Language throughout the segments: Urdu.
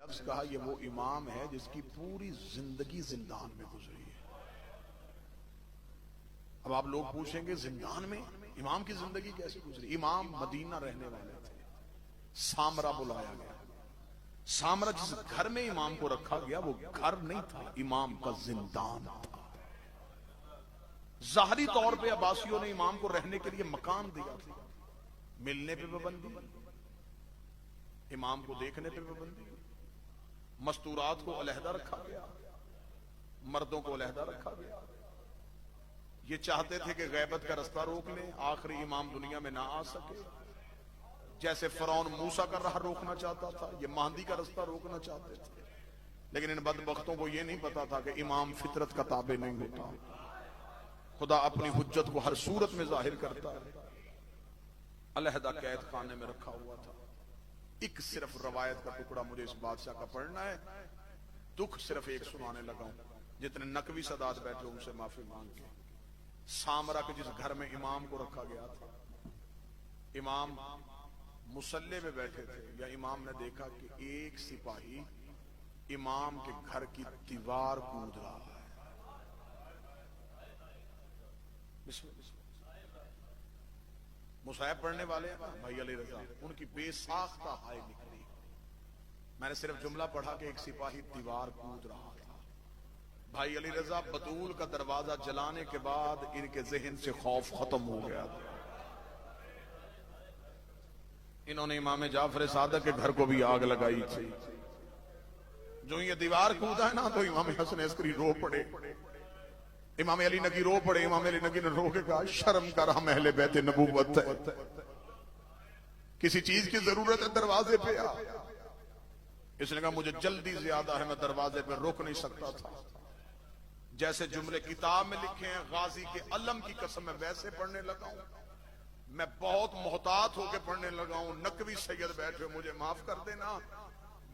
لفظ کہا یہ وہ امام ہے جس کی پوری زندگی زندان میں گزری ہے۔ اب آپ لوگ پوچھیں گے زندان میں امام کی زندگی کیسے گزری؟ امام مدینہ رہنے والے تھے، سامرہ بلایا گیا۔ سامرہ جس گھر میں امام کو رکھا گیا وہ گھر نہیں تھا، امام کا زندان تھا۔ ظاہری طور پہ عباسیوں نے امام کو رہنے کے لیے مکان دیا تھا، ملنے پہ پابندی، امام کو دیکھنے پہ پابندی، مستورات کو علیحدہ رکھا گیا، مردوں کو علیحدہ رکھا گیا۔ یہ چاہتے تھے کہ غیبت کا رستہ روک لیں، آخری امام دنیا میں نہ آ سکے، جیسے فرعون موسیٰ کا راہ روکنا چاہتا تھا، یہ مہدی کا رستہ روکنا چاہتے تھے۔ لیکن ان بدبختوں کو یہ نہیں پتا تھا کہ امام فطرت کا تابع نہیں ہوتا، خدا اپنی حجت کو ہر صورت میں ظاہر کرتا ہے۔ علیحدہ قید خانے میں رکھا ہوا تھا۔ ایک صرف روایت کا ٹکڑا مجھے اس بادشاہ کا پڑھنا ہے، دکھ صرف ایک سنانے لگا ہوں، جتنے نقوی سادات بیٹھے ان سے معافی مانگ کے۔ سامرہ کے جس گھر میں امام کو رکھا گیا تھا، امام مصلی میں بیٹھے تھے، یا امام نے دیکھا کہ ایک سپاہی امام کے گھر کی دیوار کود رہا ہے۔ مصحف پڑھنے والے ہیں بھائی علی رضا، ان کی بے ساختہ ہائے نکلی۔ میں نے صرف جملہ پڑھا کہ ایک سپاہی دیوار کود رہا تھا۔ بھائی علی رضا بطول کا دروازہ جلانے کے بعد ان کے ذہن سے خوف ختم ہو گیا۔ انہوں نے امام جعفر صادق کے گھر کو بھی آگ لگائی تھی۔ جو یہ دیوار کودا ہے نا تو امام حسن عسکری رو پڑے، امام علی نگی رو پڑے۔ امام علی نگی نے رو کے کہا شرم کر، ہم اہل بیت نبوت ہے، کسی چیز کی ضرورت ہے دروازے پہ آ۔ اس نے کہا مجھے جلدی زیادہ ہے، میں دروازے پہ روک نہیں سکتا تھا۔ جیسے جملے کتاب میں لکھے ہیں غازی کے علم کی قسم میں ویسے پڑھنے لگا ہوں، میں بہت محتاط ہو کے پڑھنے لگا ہوں۔ نقوی سید بیٹھے، مجھے معاف کر دینا،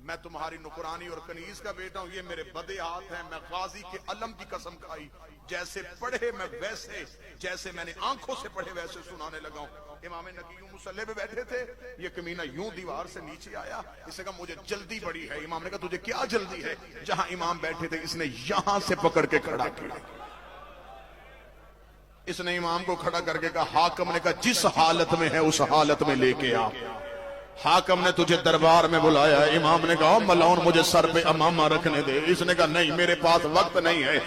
میں تمہاری نکرانی اور کنیز کا بیٹا ہوں، یہ میرے بدے ہاتھ ہیں۔ میں غازی کے علم کی قسم کھائی، جیسے پڑھے میں ویسے، جیسے میں نے آنکھوں سے پڑھے ویسے سنانے لگا ہوں۔ امام نقی یوں مصلی پہ بیٹھے تھے، یہ کمینہ یوں دیوار سے نیچے آیا، اس نے کہا مجھے جلدی بڑی ہے۔ امام نے کہا تجھے کیا جلدی ہے؟ جہاں امام بیٹھے تھے اس نے یہاں سے پکڑ کے کھڑا کیا۔ اس نے امام کو کھڑا کر کے کہا، حاکم نے کہا جس حالت میں ہے اس حالت میں لے کے آ۔ حاکم نے تجھے دربار میں بلایا۔ امام نے کہا ملعون مجھے سر پہ امامہ رکھنے دے۔ اس نے کہا نہیں میرے پاس وقت نہیں ہے۔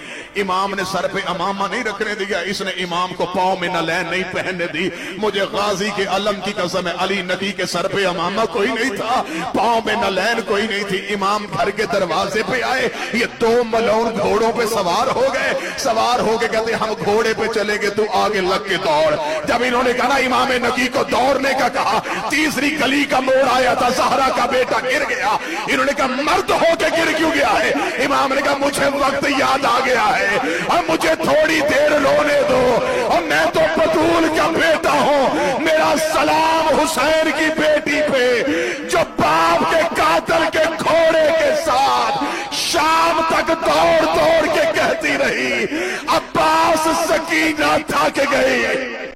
امام نے سر پہ امامہ نہیں رکھنے دیا، اس نے امام کو پاؤں میں نعلین نہیں پہننے دی۔ مجھے غازی کے علم کی قسم ہے، علی نقی کے سر پہ امامہ کوئی نہیں تھا، پاؤں میں نعلین کوئی نہیں تھی۔ امام گھر کے دروازے پہ آئے، یہ دو ملعون گھوڑوں پہ سوار ہو گئے۔ سوار ہو کے کہتے ہم گھوڑے پہ چلے گے، تو آگے لگ کے دوڑ۔ جب انہوں نے کہا نا امام نقی کو دوڑنے کا کہا، تیسری گلی کا موڑ آیا تھا، زہرا کا بیٹا گر گیا۔ انہوں نے کہا مرد ہو کے گر کیوں گیا ہے؟ امام نے کہا مجھے وقت یاد آ گیا ہے، اور مجھے تھوڑی دیر رونے دو، اور میں تو بطول کا بیٹا ہوں۔ میرا سلام حسین کی بیٹی پہ جو باپ کے قاتل کے گھوڑے کے ساتھ شام تک دوڑ دوڑ کے کہتی رہی عباس سکینہ تھک گئی۔